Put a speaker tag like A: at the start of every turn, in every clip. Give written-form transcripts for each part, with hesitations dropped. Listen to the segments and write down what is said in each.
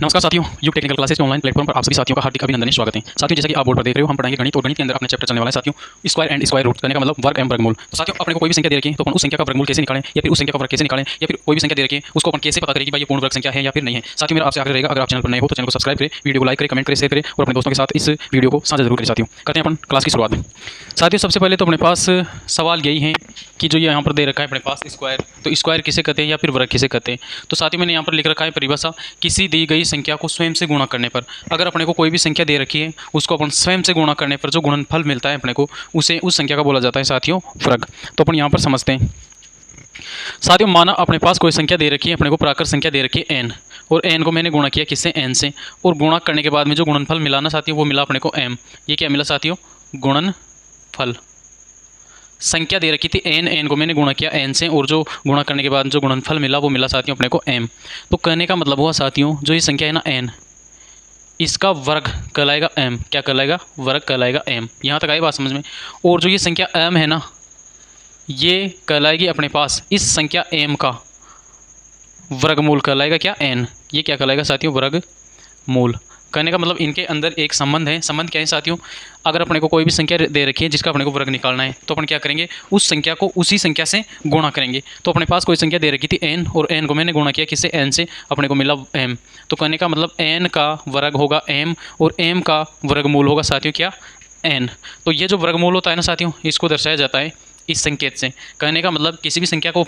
A: नमस्कार साथियों, युग टेक्निकल क्लासेस के ऑनलाइन प्लेटफॉर्म पर आप सभी साथियों का हार्दिक अभिनंदन स्वागत है। साथियों, जैसा कि आप बोर्ड पर देख रहे हो, हम पढ़ाएंगे गणित और गणित के अंदर अपने चैप्टर चलने वाला है साथियों स्क्वायर एंड स्क्वायर रूट करने का मतलब वर्ग एवं वर्गमूल। तो साथियों, अपने को कोई भी संख्या दे रखी है तो अपन उस संख्या का वर्गमूल कैसे निकालें या फिर उस संख्या का वर्ग कैसे निकालें या फिर कोई भी संख्या दे रखी है उसको अपन कैसे पता करें कि भाई ये पूर्ण वर्ग संख्या है या फिर नहीं है। साथियों, मेरा आपसे आग्रह रहेगा, अगर आप चैनल पर नए हो तो चैनल को सब्सक्राइब करें, वीडियो को लाइक करें, कमेंट करें, शेयर करें और अपने दोस्तों के साथ इस वीडियो को साझा जरूर करें। साथियों, करते हैं अपन क्लास की शुरुआत। साथियों, सबसे पहले तो अपने पास सवाल यही है कि जो ये यहाँ पर दे रखा है अपने पास स्क्वायर, तो स्क्वायर किसे कहते हैं या फिर वर्ग किसे कहते हैं। तो साथियों, मैंने यहाँ पर लिख रखा है परिभाषा, किसी दी गई संख्या को स्वयं से गुणा करने पर, अगर अपने को कोई भी संख्या दे रखी है उसको अपन स्वयं से गुणा करने पर जो गुणनफल मिलता है अपने को, उसे उस संख्या का बोला जाता है साथियों वर्ग। तो अपन यहाँ पर समझते हैं साथियों, माना अपने पास कोई संख्या दे रखी है, अपने को प्राकृत संख्या दे रखी है n, और n को मैंने गुणा किया किससे, n से, और गुणा करने के बाद में जो गुणनफल मिला ना साथियों वो मिला अपने को m। ये क्या मिला साथियों, गुणनफल। संख्या दे रखी थी n को मैंने गुणा किया n से, और जो गुणा करने के बाद जो गुणनफल मिला वो मिला साथियों अपने को m। तो कहने का मतलब हुआ साथियों, जो ये संख्या है ना n, इसका वर्ग कहलाएगा m। क्या कहलाएगा, वर्ग कहलाएगा m। यहाँ तक आई बात समझ में। और जो ये संख्या m है ना, ये कहलाएगी अपने पास इस संख्या m का वर्गमूल कहलाएगा क्या, n। ये क्या कहलाएगा साथियों, वर्गमूल। कहने का मतलब इनके अंदर एक संबंध है। संबंध क्या है साथियों, अगर अपने को कोई भी संख्या दे रखी है जिसका अपने को वर्ग निकालना है तो अपन क्या करेंगे, उस संख्या को उसी संख्या से गुणा करेंगे। तो अपने पास कोई संख्या दे रखी थी n, और n को मैंने गुणा किया किससे, n से, अपने को मिला m। तो कहने का मतलब n का वर्ग होगा m और m का वर्गमूल होगा साथियों क्या, n। तो ये जो वर्गमूल होता है ना साथियों, इसको दर्शाया जाता है इस संकेत से। कहने का मतलब किसी भी संख्या का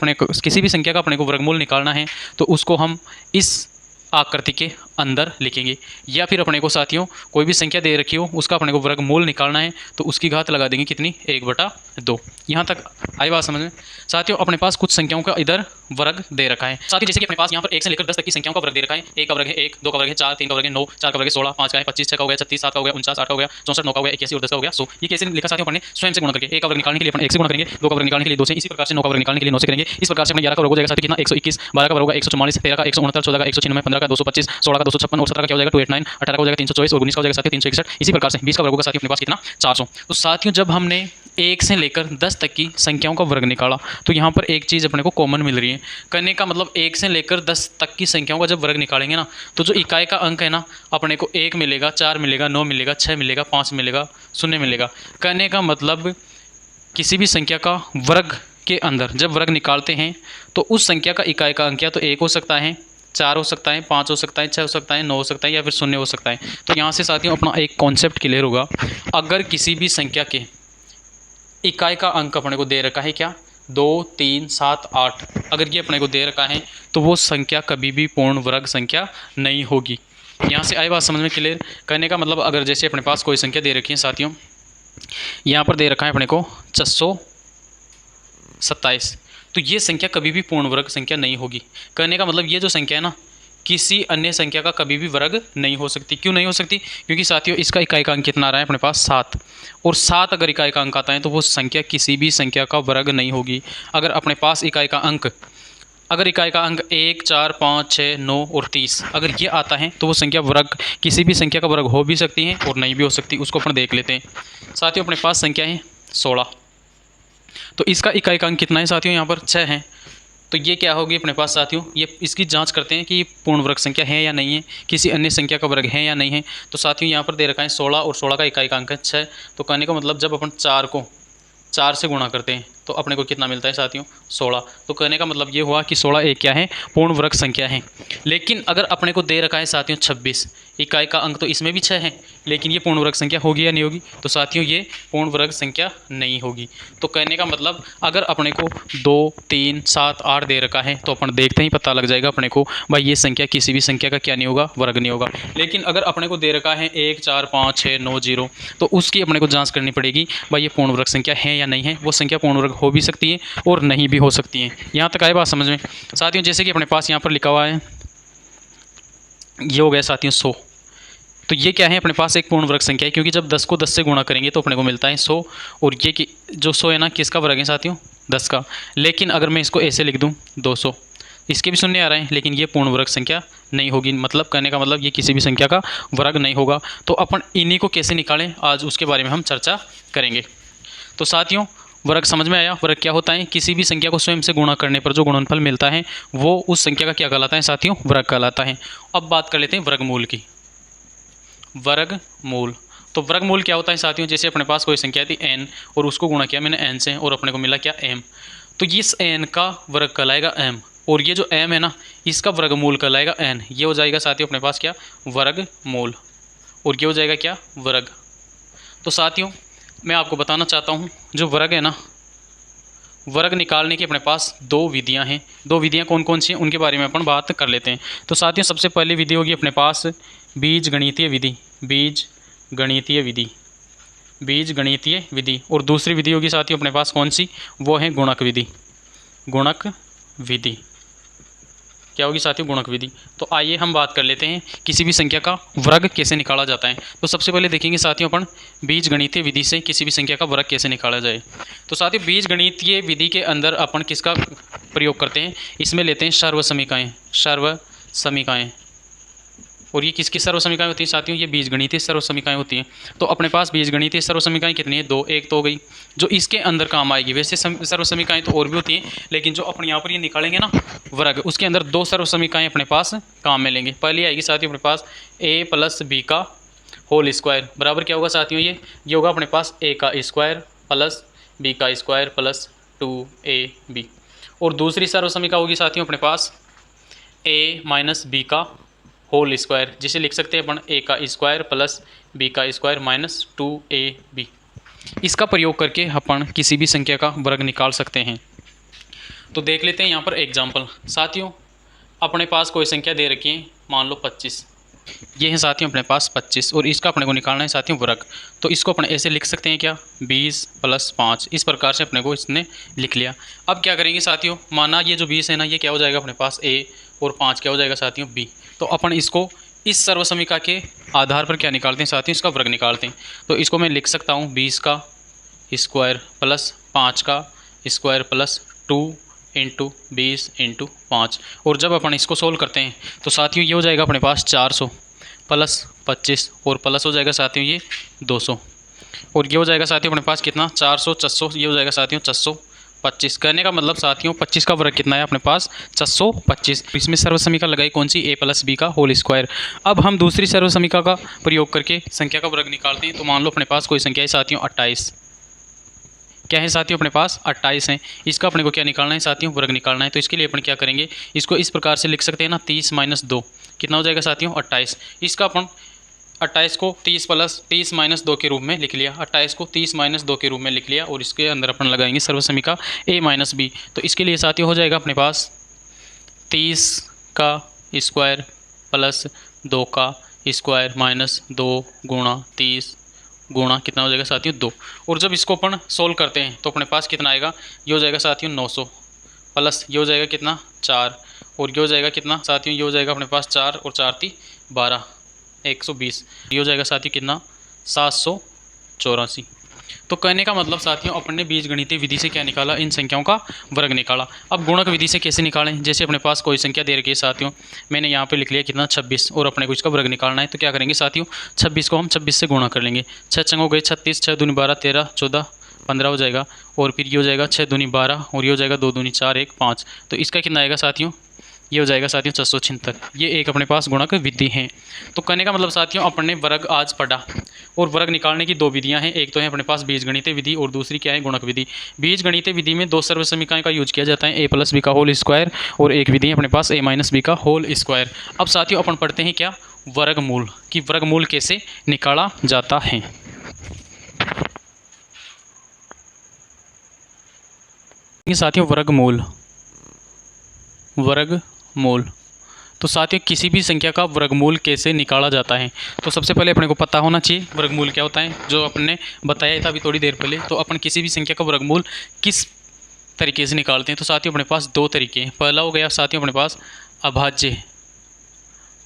A: अपने को वर्गमूल निकालना है तो उसको हम इस आकृति के अंदर लिखेंगे, या फिर अपने को साथियों कोई भी संख्या दे रखी हो उसका अपने को वर्गमूल निकालना है तो उसकी घात लगा देंगे कितनी, 1/2। यहाँ तक आई बात समझ में। साथियों, अपने पास कुछ संख्याओं का इधर वर्ग दे रखा है साथियों, जैसे कि अपने पास यहाँ पर 1 से लेकर 10 तक की संख्याओं का वर्ग दे रखा है। 1 का वर्ग है 1, 2 का वर्ग है 4, 3 का वर्ग है 9, 4 का वर्ग है 16, 5 का है 25, 6 का हो गया 36, 7 का हो गया 49, 8 का हो गया 64, 9 का हो गया 81 और 10 का हो गया 100। ये कैसे लिखा साथियों, अपने स्वयं से गुणा करके। 1 का वर्ग निकालने के लिए अपन 1 से गुणा करेंगे, 2 का वर्ग निकालने के लिए 2 से, इसी प्रकार से 9 का वर्ग निकालने के लिए 9 से करेंगे। इस प्रकार से अपने 11 का वर्ग हो जाएगा साथियों कितना, 121, 12 का वर्ग होगा 144, 13 का 169, 14 का 196, 15 का 225, 16 का 256 और 17 का क्या हो जाएगा 289, 18 का हो जाएगा 324 और 19 का हो जाएगा साथियों 361। इसी प्रकार से 20 का वर्ग होगा साथियों अपने पास कितना, 400। तो साथियों, जब हमने 1 से लेकर 10 तक की संख्याओं का वर्ग निकाला तो यहाँ पर एक चीज़ अपने को कॉमन मिल रही है। कहने का मतलब 1 से लेकर 10 तक की संख्याओं का जब वर्ग निकालेंगे ना, तो जो इकाई का अंक है ना, अपने को 1 मिलेगा, 4 मिलेगा, 9 मिलेगा, 6 मिलेगा, 5 मिलेगा, 0 मिलेगा। कहने का मतलब किसी भी संख्या का वर्ग के अंदर जब वर्ग निकालते हैं तो उस संख्या का इकाई का अंक या तो 1 हो सकता है, 4 हो सकता है, 5 हो सकता है, 6 हो सकता है, 9 हो सकता है या फिर 0 हो सकता है। तो यहाँ से साथियों अपना एक कॉन्सेप्ट क्लियर होगा। अगर किसी भी संख्या के इकाई का अंक अपने को दे रखा है क्या, 2, 3, 7, 8, अगर ये अपने को दे रखा है तो वो संख्या कभी भी पूर्ण वर्ग संख्या नहीं होगी। यहाँ से आई बात समझ में क्लियर। कहने का मतलब अगर जैसे अपने पास कोई संख्या दे रखी है साथियों, यहाँ पर दे रखा है अपने को 627, तो ये संख्या कभी भी पूर्ण वर्ग संख्या नहीं होगी। कहने का मतलब ये जो संख्या है ना, किसी अन्य संख्या का कभी भी वर्ग नहीं हो सकती। क्यों नहीं हो सकती, क्योंकि साथियों इसका इकाई का अंक कितना आ रहा है अपने पास 7, और 7 अगर इकाई का अंक आता है तो वो संख्या किसी भी संख्या का वर्ग नहीं होगी। अगर अपने पास इकाई का अंक 1, 4, 5, 6, 9 और 30 अगर ये आता है तो वो संख्या वर्ग किसी भी संख्या का वर्ग हो भी सकती है और नहीं भी हो सकती। उसको अपन देख लेते हैं साथियों। अपने पास संख्या है 16, तो इसका इकाई का अंक कितना है साथियों, यहाँ पर 6 है। तो ये क्या होगी अपने पास साथियों, ये इसकी जांच करते हैं कि ये पूर्ण वर्ग संख्या है या नहीं है, किसी अन्य संख्या का वर्ग है या नहीं है। तो साथियों यहाँ पर दे रखा है 16 और 16 का इकाई का अंक है 6। तो कहने का मतलब जब अपन 4 को 4 से गुणा करते हैं तो अपने को कितना मिलता है साथियों, 16। तो कहने का मतलब ये हुआ कि 16 एक क्या है, पूर्ण वर्ग संख्या है। लेकिन अगर अपने को दे रखा है साथियों 26, इकाई का अंक तो इसमें भी 6 है, लेकिन ये पूर्ण वर्ग संख्या होगी या नहीं होगी, तो साथियों ये पूर्ण वर्ग संख्या नहीं होगी। तो कहने का मतलब अगर अपने को 2, 3, 7, 8 दे रखा है तो अपन देखते ही पता लग जाएगा अपने को भाई ये संख्या किसी भी संख्या का क्या नहीं होगा, वर्ग नहीं होगा। लेकिन अगर अपने को दे रखा है 1, 4, 5, 6, 9, 0, तो उसकी अपने को जाँच करनी पड़ेगी भाई ये पूर्ण वर्ग संख्या है या नहीं है। वो संख्या पूर्ण वर्ग हो भी सकती है और नहीं भी हो सकती है। यहाँ तक आए बात समझ में साथियों। जैसे कि अपने पास यहाँ पर लिखा हुआ है, ये हो गया साथियों 100, तो ये क्या है अपने पास एक पूर्ण वर्ग संख्या है, क्योंकि जब 10 को 10 से गुणा करेंगे तो अपने को मिलता है 100, और ये कि जो 100 है ना किसका वर्ग है साथियों, 10 का। लेकिन अगर मैं इसको ऐसे लिख दूँ 200, इसके भी शून्य आ रहे हैं, लेकिन ये पूर्ण वर्ग संख्या नहीं होगी। मतलब कहने का मतलब ये किसी भी संख्या का वर्ग नहीं होगा। तो अपन इन्हीं को कैसे निकालें आज उसके बारे में हम चर्चा करेंगे। तो साथियों वर्ग समझ में आया। वर्ग क्या होता है? किसी भी संख्या को स्वयं से गुणा करने पर जो गुणनफल मिलता है वो उस संख्या का क्या कहलाता है साथियों? वर्ग कहलाता है। अब बात कर लेते हैं वर्गमूल की। वर्गमूल, तो वर्गमूल क्या होता है साथियों? जैसे अपने पास कोई संख्या थी n और उसको गुणा किया मैंने n से और अपने को मिला क्या? m। तो इस n का वर्ग कहलाएगा m, और ये जो m है ना इसका वर्गमूल कहलाएगा n। ये हो जाएगा साथियों अपने पास क्या? वर्गमूल। और ये हो जाएगा क्या? वर्ग। तो साथियों मैं आपको बताना चाहता हूँ जो वर्ग है ना, वर्ग निकालने की अपने पास दो विधियां हैं। दो विधियां कौन कौन सी हैं उनके बारे में अपन बात कर लेते हैं। तो साथियों सबसे पहली विधि होगी अपने पास बीज गणितीय विधि। बीज गणितीय विधि, बीज गणितीय विधि। और दूसरी विधि होगी साथियों अपने पास कौन सी? वो है गुणक विधि। गुणक विधि क्या होगी साथियों? गुणक विधि। तो आइए हम बात कर लेते हैं किसी भी संख्या का वर्ग कैसे निकाला जाता है। तो सबसे पहले देखेंगे साथियों अपन बीज गणितीय विधि से किसी भी संख्या का वर्ग कैसे निकाला जाए। तो साथियों बीज गणितीय विधि के अंदर अपन किसका प्रयोग करते हैं? इसमें लेते हैं सर्वसमीकाएँ। सर्वसमीकाएँ, और ये किसकी सर्वसमीकाएँ होती हैं साथियों? ये बीजगणितीय सर्वसमीकाएँ होती हैं। तो अपने पास बीजगणितीय सर्वसमीकाएँ कितनी है? दो। एक तो हो गई जो इसके अंदर काम आएगी। वैसे सर्वसमीकाएँ तो और भी होती हैं, लेकिन जो अपने यहाँ पर ये निकालेंगे ना वर्ग, उसके अंदर दो सर्वसमीकाएँ अपने पास काम में लेंगे। पहली आएगी साथियों अपने पास a प्लस बी का होल स्क्वायर बराबर क्या होगा साथियों? ये होगा अपने पास a का स्क्वायर प्लस b का स्क्वायर प्लस 2ab। और दूसरी सर्वसमीका होगी साथियों अपने पास a माइनस बी का होल स्क्वायर, जिसे लिख सकते हैं अपन a का स्क्वायर प्लस b का स्क्वायर माइनस 2ab। इसका प्रयोग करके अपन किसी भी संख्या का वर्ग निकाल सकते हैं। तो देख लेते हैं यहाँ पर एग्जाम्पल। साथियों अपने पास कोई संख्या दे रखी है, मान लो 25। ये है साथियों अपने पास 25 और इसका अपने को निकालना है साथियों वर्ग। तो इसको अपन ऐसे लिख सकते हैं क्या? 20 प्लस 5। इस प्रकार से अपने को इसने लिख लिया। अब क्या करेंगे साथियों, माना ये जो 20 है ना ये क्या हो जाएगा अपने पास a और 5 क्या हो जाएगा साथियों? b। तो अपन इसको इस सर्वसमीका के आधार पर क्या निकालते हैं साथियों? इसका वर्ग निकालते हैं। तो इसको मैं लिख सकता हूँ 20 का स्क्वायर प्लस 5 का स्क्वायर प्लस 2 इंटू 20 इंटू 5। और जब अपन इसको सोल्व करते हैं तो साथियों ये हो जाएगा अपने पास 400 प्लस 25 और प्लस हो जाएगा साथियों ये 200। और ये हो जाएगा साथियों अपने पास कितना? 400 600, ये हो जाएगा साथियों 625। कहने का मतलब साथियों 25 का वर्ग कितना है अपने पास? 625। इसमें सर्वसमीका लगाई कौन सी? a प्लस बी का होल स्क्वायर। अब हम दूसरी सर्वसमीका का प्रयोग करके संख्या का वर्ग निकालते हैं। तो मान लो अपने पास कोई संख्या है साथियों 28। क्या है साथियों अपने पास? 28 है। इसका अपने को क्या निकालना है साथियों? वर्ग निकालना है। तो इसके लिए अपन क्या करेंगे, इसको इस प्रकार से लिख सकते हैं ना 30 माइनस 2 कितना हो जाएगा साथियों? 28। इसका अपन 28 को 30 माइनस 2 के रूप में लिख लिया। 28 को 30 माइनस 2 के रूप में लिख लिया और इसके अंदर अपन लगाएंगे सर्वसमीका a माइनस बी। तो इसके लिए साथियों हो जाएगा अपने पास 30 का स्क्वायर प्लस 2 का स्क्वायर माइनस 2 गुणा 30 गुणा कितना हो जाएगा साथियों? 2। और जब इसको अपन सोल्व करते हैं तो अपने पास कितना आएगा? ये हो जाएगा साथियों 900 प्लस ये हो जाएगा कितना? 4। और ये हो जाएगा कितना साथियों? ये हो जाएगा अपने पास 4 और 4 × 3 = 12 120। ये हो जाएगा साथियों कितना? 784। तो कहने का मतलब साथियों अपन ने बीजगणितीय विधि से क्या निकाला? इन संख्याओं का वर्ग निकाला। अब गुणक विधि से कैसे निकालें? जैसे अपने पास कोई संख्या दे रखी है साथियों, मैंने यहाँ पे लिख लिया कितना? 26 और अपने को इसका वर्ग निकालना है। तो क्या करेंगे साथियों? 26 को हम 26 से गुणा कर लेंगे। 6 छंग हो गए 36, 6 दूनी 12, 13 14 15 हो जाएगा। और फिर ये हो जाएगा 6 दूनी 12 और ये हो जाएगा 2 दूनी 4 1 5। तो इसका कितना आएगा साथियों? ये हो जाएगा साथियों 676। ये एक अपने पास गुणक विधि है। तो कहने का मतलब साथियों अपन ने वर्ग आज पढ़ा और वर्ग निकालने की दो विधियां हैं। एक तो है अपने पास बीजगणितीय विधि और दूसरी क्या है? गुणक विधि। बीजगणितीय विधि में दो सर्वसमीकाएं का यूज किया जाता है a प्लस बी का होल स्क्वायर, और एक विधि है अपने पास a माइनस बी का होल स्क्वायर। अब साथियों अपन पढ़ते हैं क्या? वर्गमूल, कि वर्गमूल कैसे निकाला जाता है। साथियों वर्गमूल, वर्गमूल तो साथियों किसी भी संख्या का वर्गमूल कैसे निकाला जाता है। तो सबसे पहले अपने को पता होना चाहिए वर्गमूल क्या होता है, जो अपने बताया था अभी थोड़ी देर पहले। तो अपन किसी भी संख्या का वर्गमूल किस तरीके से निकालते हैं? तो साथियों अपने पास दो तरीके हैं। पहला हो गया साथियों अपने पास अभाज्य,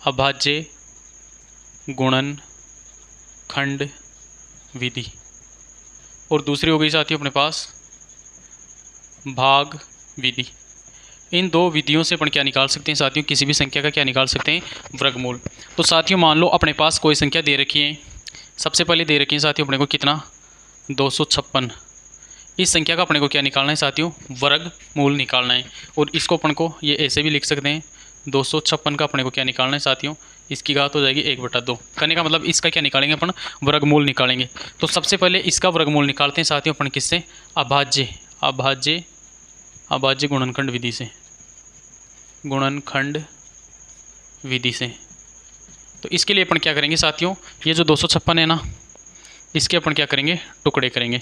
A: अभाज्य गुणनखंड विधि, और दूसरी हो गई साथियों अपने पास भाग विधि। इन दो विधियों से अपन क्या निकाल सकते हैं साथियों? किसी भी संख्या का क्या निकाल सकते हैं? वर्गमूल। तो साथियों मान लो अपने पास कोई संख्या दे रखी है। सबसे पहले दे रखी है साथियों अपने को कितना? 256। इस संख्या का अपने को क्या निकालना है साथियों, वर्गमूल निकालना है। और इसको अपन को ये ऐसे भी लिख सकते हैं, 256 का अपने को क्या निकालना है साथियों, इसकी घात हो जाएगी 1/2। करने का मतलब इसका क्या निकालेंगे अपन, वर्गमूल निकालेंगे। तो सबसे पहले इसका वर्गमूल निकालते हैं साथियों अपन किससे, अभाज्य अभाज्य अभाज्य गुणनखंड विधि से, गुणनखंड विधि से। तो इसके लिए अपन क्या करेंगे साथियों, ये जो 256 है ना, इसके अपन क्या करेंगे, टुकड़े करेंगे।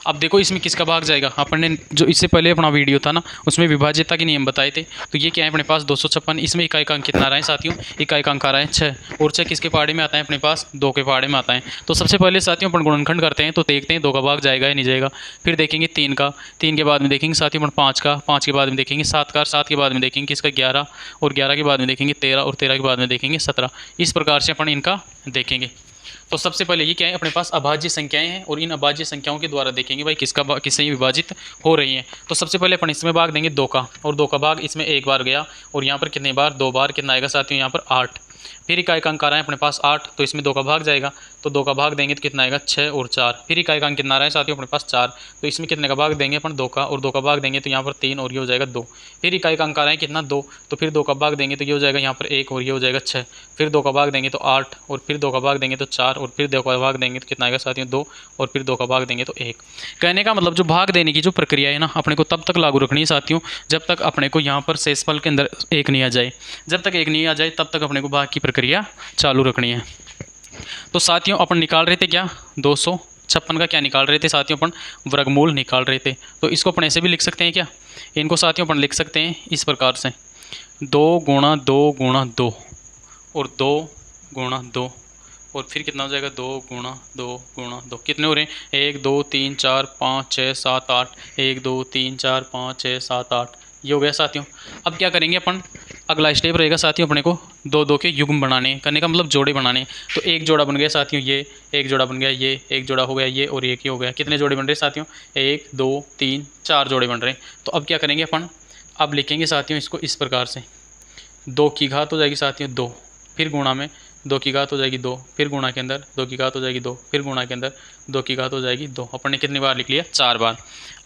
A: अब देखो इसमें किसका भाग जाएगा, अपन ने जो इससे पहले अपना वीडियो था ना उसमें विभाज्यता के नियम बताए थे। तो ये क्या है अपने पास 256, इसमें इकाई का अंक कितना आ रहा है साथियों, इकाई का अंक आ रहा है 6, और 6 किसके पहाड़े में आता है अपने पास, 2 के पहाड़े में आता है। तो सबसे पहले साथियों अपन गुणनखंड करते हैं, तो देखते हैं 2 का भाग जाएगा या नहीं जाएगा। फिर देखेंगे 3 का, 3 के बाद में देखेंगे साथियों अपन 5 का, 5 के बाद में देखेंगे 7 का, 7 के बाद में देखेंगे किसका 11, और 11 के बाद में देखेंगे 13, और 13 के बाद में देखेंगे 17। इस प्रकार से अपन इनका देखेंगे। तो सबसे पहले ये क्या है अपने पास अभाज्य संख्याएं हैं, और इन अभाज्य संख्याओं के द्वारा देखेंगे भाई किससे ये विभाजित हो रही हैं। तो सबसे पहले अपन इसमें भाग देंगे 2 का, और 2 का भाग इसमें 1 बार गया, और यहाँ पर कितने बार, 2 बार, कितना आएगा साथियों यहाँ पर 8। फिर इकाई का अंक आ रहा है अपने पास 8, तो इसमें 2 का भाग जाएगा, तो 2 का भाग देंगे तो कितना आएगा 6 और 4। फिर इकाई का अंक कितना आ रहा है साथियों अपने पास 4, तो इसमें कितने का भाग देंगे अपन 2 का, और 2 का भाग देंगे तो यहाँ पर 3, और ये हो जाएगा 2। फिर इकाई का अंक आ रहा है कितना 2, तो फिर 2 का भाग देंगे तो ये हो जाएगा यहाँ पर 1, और ये हो जाएगा 6। फिर 2 का भाग देंगे तो 8, और फिर 2 का भाग देंगे तो 4, और फिर 2 का भाग देंगे तो कितना आएगा साथियों 2, और फिर 2 का भाग देंगे तो 1। कहने का मतलब जो भाग देने की जो प्रक्रिया है ना अपने को तब तक लागू रखनी है साथियों जब तक अपने को यहाँ पर शेषफल के अंदर 1 नहीं आ जाए। जब तक 1 नहीं आ जाए तब तक अपने को भाग की प्रक्रिया चालू रखनी है। तो साथियों अपन निकाल रहे थे क्या, 256 का क्या निकाल रहे थे साथियों, अपन वर्गमूल निकाल रहे थे। तो इसको अपन ऐसे भी लिख सकते हैं क्या, इनको साथियों अपन लिख सकते हैं इस प्रकार से, 2 गुणा 2 गुणा 2, और 2 गुणा 2, और फिर कितना हो जाएगा 2 गुणा 2 गुणा 2, कितने हो रहे हैं 1 2 3 4 5 6 7 8, 1 2 3 4 5 6 7 8, ये हो गया साथियों। अब क्या करेंगे अपन, अगला स्टेप रहेगा साथियों अपने को 2 2 के युग्म बनाने, करने का मतलब जोड़े बनाने। तो एक जोड़ा बन गया साथियों ये, एक जोड़ा बन गया ये, एक जोड़ा हो गया ये, और एक ही हो गया। कितने जोड़े बन रहे हैं साथियों, 1 2 3 4 जोड़े बन रहे हैं। तो अब क्या करेंगे अपन, अब लिखेंगे साथियों इसको इस प्रकार से, 2 की घात हो जाएगी साथियों 2, फिर गुणा में 2 की घात हो जाएगी 2, फिर गुणा के अंदर 2 की घात हो जाएगी 2, फिर गुणा के अंदर 2 की घात हो जाएगी 2। अपन ने कितनी बार लिख लिया, 4 बार।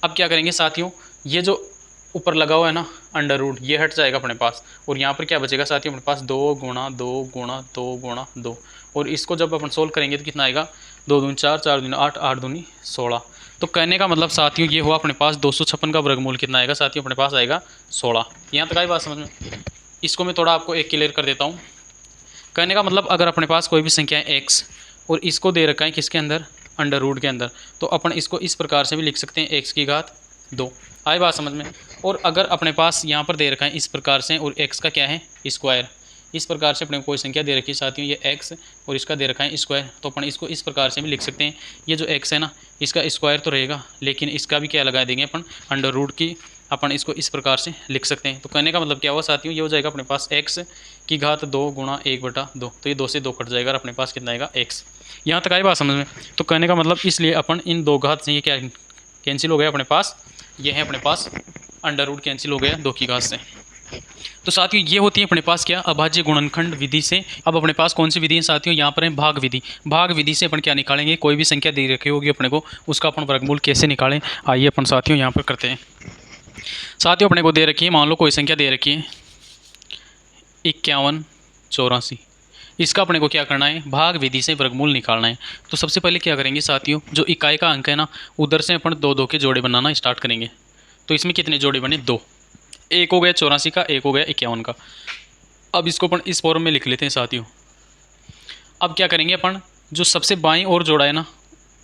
A: अब क्या करेंगे साथियों, ये जो ऊपर लगा हुआ है ना अंडर रूट, ये हट जाएगा अपने पास, और यहाँ पर क्या बचेगा साथियों अपने पास 2 गुणा 2 गुणा 2 गुणा 2। और इसको जब अपन सोल्व करेंगे तो कितना आएगा, 2 दूनी 4, 4 दूनी 8, 8 दूनी 16। तो कहने का मतलब साथियों ये हुआ अपने पास 256 का वर्गमूल कितना आएगा साथियों, अपने पास आएगा 16। यहाँ तक आई बात समझ में। इसको मैं थोड़ा आपको एक क्लियर कर देता हूँ। कहने का मतलब अगर अपने पास कोई भी संख्या है x, और इसको दे रखा है किसके अंदर, अंडर रूट के अंदर, तो अपन इसको इस प्रकार से भी लिख सकते हैं x की घात 2। आई बात समझ में। और अगर अपने पास यहाँ पर दे रखा है इस प्रकार से, और x का क्या है स्क्वायर, इस प्रकार से अपने को कोई संख्या दे रखी है साथियों ये x, और इसका दे रखा है स्क्वायर, तो अपन इसको इस प्रकार से भी लिख सकते हैं। ये जो x है ना इसका स्क्वायर तो रहेगा, लेकिन इसका भी क्या लगा देंगे अपन अंडर रूट की, अपन इसको इस प्रकार से लिख सकते हैं। तो कहने का मतलब क्या हुआ साथियों, ये हो जाएगा अपने पास x की घात 2 गुणा 1/2, तो ये 2 से 2 कट जाएगा और अपने पास कितना आएगा x। यहाँ तक आई बात समझ में। तो कहने का मतलब इसलिए अपन इन 2 घात से ये क्या कैंसिल हो गया अपने पास, ये है अपने पास अंडर रूट कैंसिल हो गया 2 की घात से। तो साथियों ये होती है अपने पास क्या, अभाज्य गुणनखंड विधि से। अब अपने पास कौन सी विधि है साथियों, यहाँ पर है भाग विधि। भाग विधि से अपन क्या निकालेंगे, कोई भी संख्या दे रखी होगी अपने को, उसका अपन वर्गमूल कैसे निकालें, आइए अपन साथियों यहाँ पर करते हैं। साथियों अपने को दे रखी है, मान लो कोई संख्या दे रखी है 51 84, इसका अपने को क्या करना है, भाग विधि से वर्गमूल निकालना है। तो सबसे पहले क्या करेंगे साथियों, जो इकाई का अंक है ना उधर से अपन 2 2 के जोड़े बनाना स्टार्ट करेंगे। तो इसमें कितने जोड़े बने, 2, एक हो गया 84 का, एक हो गया 51 का। अब इसको अपन इस फॉर्म में लिख लेते हैं साथियों। अब क्या करेंगे अपन, जो सबसे बाईं ओर जोड़ा है ना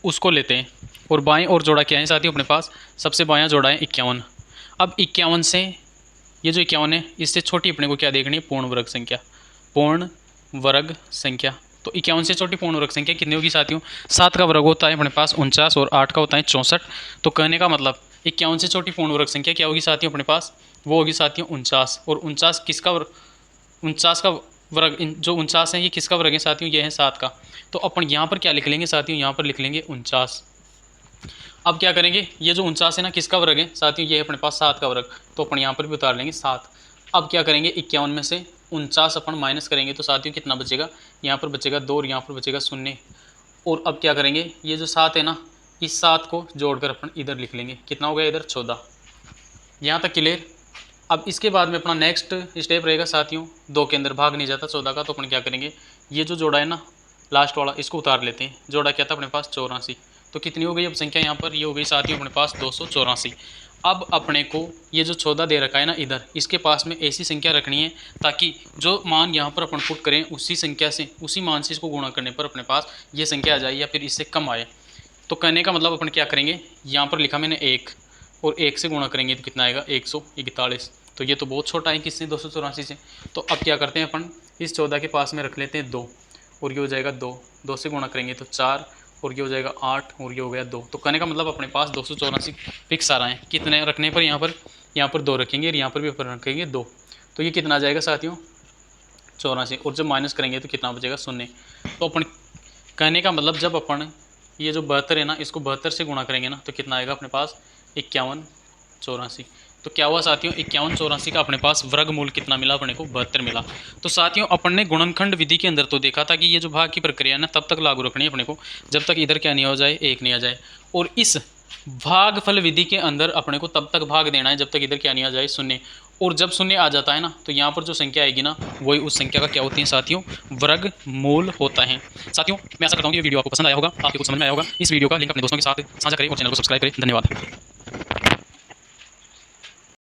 A: उसको लेते हैं, और बाईं ओर जोड़ा क्या है साथियों अपने पास, सबसे बायां जोड़ा है 51। अब 51 से ये जो 51 है इससे छोटी अपने को क्या देखनी है, पूर्ण वर्ग संख्या, पूर्ण वर्ग संख्या। तो 51 से छोटी पूर्ण वर्ग संख्या कितनी होगी साथियों, 7 का वर्ग होता है अपने पास 49, और 8 का होता है 64। तो कहने का मतलब 51 से छोटी पूर्ण वर्ग संख्या क्या होगी साथियों अपने पास, वो होगी साथियों 49। और 49 किसका वर्ग, 49 का वर्ग, जो 49 है ये किसका वर्ग है साथियों, ये है 7 का। तो अपन यहाँ पर क्या लिख लेंगे साथियों, यहाँ पर लिख लेंगे 49। अब क्या करेंगे, ये जो 49 है ना किसका वर्ग है साथियों, ये है अपने पास 7 का वर्ग, तो अपन यहाँ पर भी उतार लेंगे 7। अब क्या करेंगे, 51 में से 49 अपन माइनस करेंगे तो साथियों कितना बचेगा, यहाँ पर बचेगा 2, और यहाँ पर बचेगा 0। और अब क्या करेंगे, ये जो 7 है ना इस 7 को जोड़कर अपन इधर लिख लेंगे, कितना हो गया इधर 14। यहाँ तक क्लियर। अब इसके बाद में अपना नेक्स्ट स्टेप रहेगा साथियों, 2 के अंदर भाग नहीं जाता 14 का, तो अपन क्या करेंगे, ये जो जोड़ा है ना लास्ट वाला, इसको उतार लेते हैं। जोड़ा क्या था अपने पास 84, तो कितनी हो गई अब संख्या यहाँ पर, ये हो गई साथियों अपने पास 284। अब अपने को ये जो 14 दे रखा है ना इधर, इसके पास में ऐसी संख्या रखनी है ताकि जो मान यहाँ पर अपन पुट करें उसी संख्या से, उसी मान से इसको गुणा करने पर अपने पास ये संख्या आ जाए या फिर इससे कम आए। तो कहने का मतलब अपन क्या करेंगे, यहाँ पर लिखा मैंने 1 और 1 से गुणा करेंगे तो कितना आएगा 141। तो ये तो बहुत छोटा है किससे, 284 से। तो अब क्या करते हैं अपन, इस 14 के पास में रख लेते हैं 2, और ये हो जाएगा 2 से गुणा करेंगे तो 4, और ये हो जाएगा 8, और ये हो गया 2। तो कहने का मतलब अपने पास 284 फिक्स आ रहा है। कितने रखने पर, यहाँ पर 2 रखेंगे और यहाँ पर भी अपन रखेंगे 2। तो ये कितना आ जाएगा साथियों 84, और जब माइनस करेंगे तो कितना बचेगा 0। तो अपन कहने का मतलब जब अपन ये जो 72 है ना, इसको 72 से गुणा करेंगे ना तो कितना आएगा अपने पास 5184। तो क्या हुआ साथियों, 5184 का अपने पास वर्गमूल कितना मिला, अपने को 72 मिला। तो साथियों अपन ने गुणनखंड विधि के अंदर तो देखा था कि ये जो भाग की प्रक्रिया है ना तब तक लागू रखनी है अपने को जब तक इधर क्या नहीं हो जाए, 1 नहीं आ जाए। और इस भागफल विधि के अंदर अपने को तब तक भाग देना है जब तक इधर क्या नहीं आ जाए 0। और जब 0 आ जाता है ना तो यहाँ पर जो संख्या आएगी ना वही उस संख्या का क्या होती है साथियों, वर्गमूल होता है। साथियों मैं आशा करता हूँ कि ये वीडियो आपको पसंद आया होगा, आपको कुछ समझ में आया होगा। इस वीडियो का लिंक अपने दोस्तों के साथ साझा करें और चैनल को सब्सक्राइब करें। धन्यवाद।